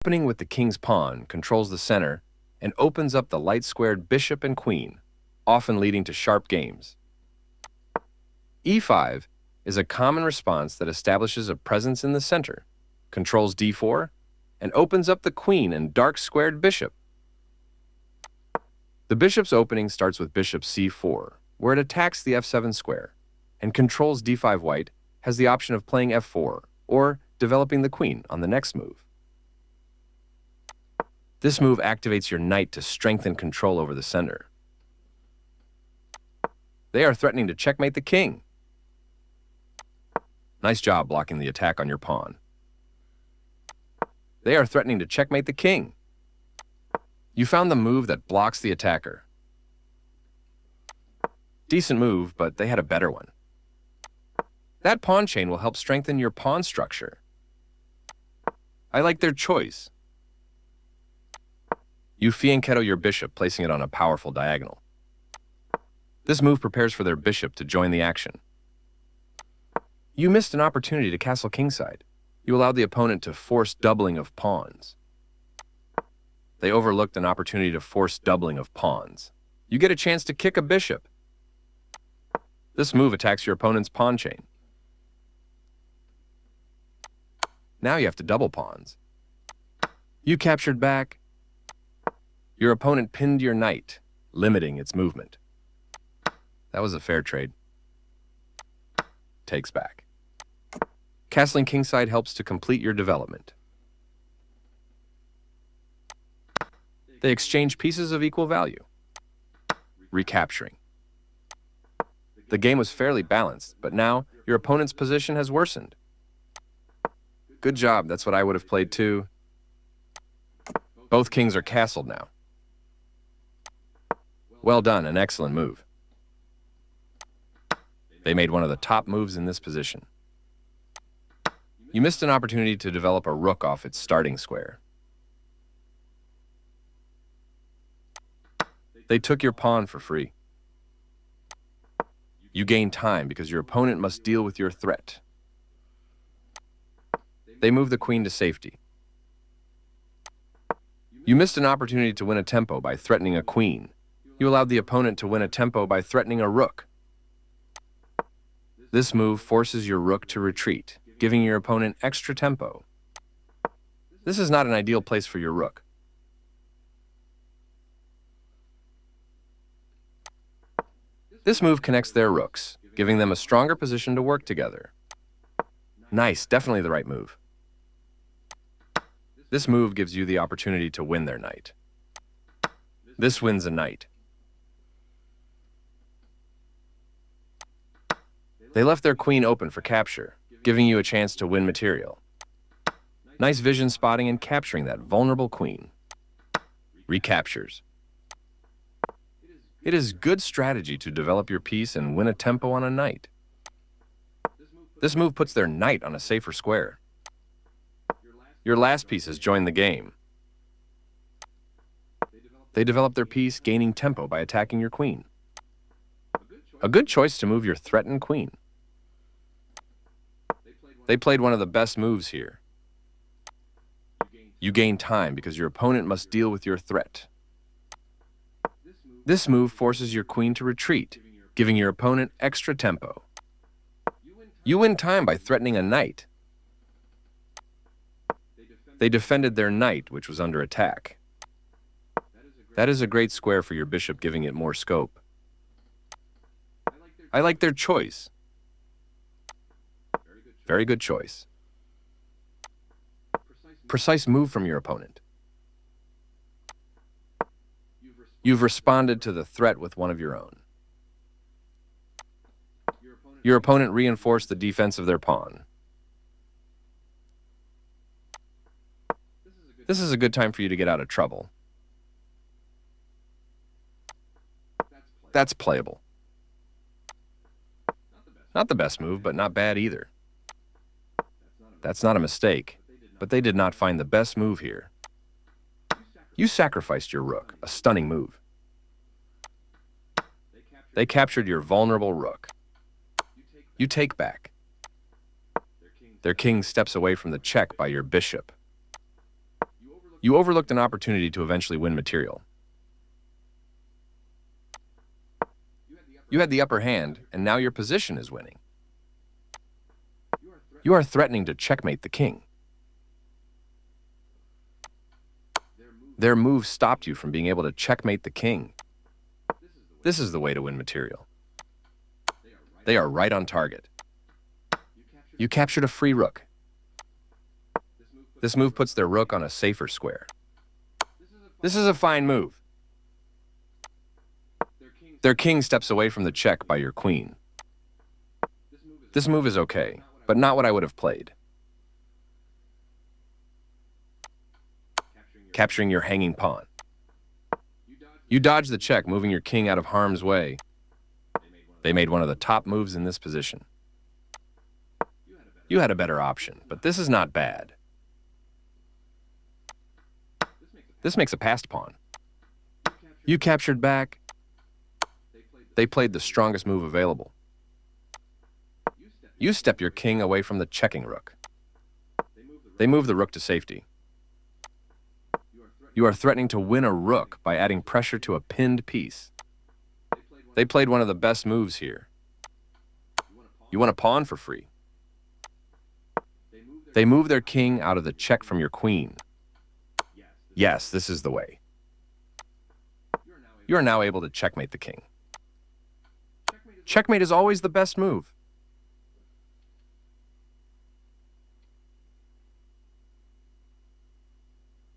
Opening with the king's pawn controls the center and opens up the light-squared bishop and queen, often leading to sharp games. e5 is a common response that establishes a presence in the center, controls d4, and opens up the queen and dark-squared bishop. The bishop's opening starts with bishop c4, where it attacks the f7 square, and controls d5 white has the option of playing f4 or developing the queen on the next move. This move activates your knight to strengthen control over the center. They are threatening to checkmate the king. Nice job blocking the attack on your pawn. They are threatening to checkmate the king. You found the move that blocks the attacker. Decent move, but they had a better one. That pawn chain will help strengthen your pawn structure. I like their choice. You fianchetto your bishop, placing it on a powerful diagonal. This move prepares for their bishop to join the action. You missed an opportunity to castle kingside. You allowed the opponent to force doubling of pawns. They overlooked an opportunity to force doubling of pawns. You get a chance to kick a bishop. This move attacks your opponent's pawn chain. Now you have to double pawns. You captured back. Your opponent pinned your knight, limiting its movement. That was a fair trade. Takes back. Castling kingside helps to complete your development. They exchange pieces of equal value. Recapturing. The game was fairly balanced, but now your opponent's position has worsened. Good job, that's what I would have played too. Both kings are castled now. Well done, an excellent move. They made one of the top moves in this position. You missed an opportunity to develop a rook off its starting square. They took your pawn for free. You gain time because your opponent must deal with your threat. They move the queen to safety. You missed an opportunity to win a tempo by threatening a queen. You allowed the opponent to win a tempo by threatening a rook. This move forces your rook to retreat, giving your opponent extra tempo. This is not an ideal place for your rook. This move connects their rooks, giving them a stronger position to work together. Nice, definitely the right move. This move gives you the opportunity to win their knight. This wins a knight. They left their queen open for capture, giving you a chance to win material. Nice vision spotting and capturing that vulnerable queen. Recaptures. It is good strategy to develop your piece and win a tempo on a knight. This move puts their knight on a safer square. Your last piece has joined the game. They develop their piece, gaining tempo by attacking your queen. A good choice to move your threatened queen. They played one of the best moves here. You gain time because your opponent must deal with your threat. This move forces your queen to retreat, giving your opponent extra tempo. You win time by threatening a knight. They defended their knight, which was under attack. That is a great square for your bishop, giving it more scope. I like their choice. Very good choice. Precise move from your opponent. You've responded to the threat with one of your own. Your opponent reinforced the defense of their pawn. This is a good time for you to get out of trouble. That's playable. Not the best move, but not bad either. That's not a mistake, but they did not find the best move here. You sacrificed your rook, a stunning move. They captured your vulnerable rook. You take back. Their king steps away from the check by your bishop. You overlooked an opportunity to eventually win material. You had the upper hand, and now your position is winning. You are threatening to checkmate the king. Their move stopped you from being able to checkmate the king. This is the way to win material. They are right on target. You captured a free rook. This move puts their rook on a safer square. This is a fine move. Their king steps away from the check by your queen. This move is okay, but not what I would have played. Capturing your hanging pawn. You dodged the check, moving your king out of harm's way. They made one of the top moves in this position. You had a better option, but this is not bad. This makes a passed pawn. You captured back. They played the strongest move available. You step your king away from the checking rook. They move the rook to safety. You are threatening to win a rook by adding pressure to a pinned piece. They played one of the best moves here. You want a pawn for free. They move their king out of the check from your queen. Yes, this is the way. You are now able to checkmate the king. Checkmate is always the best move.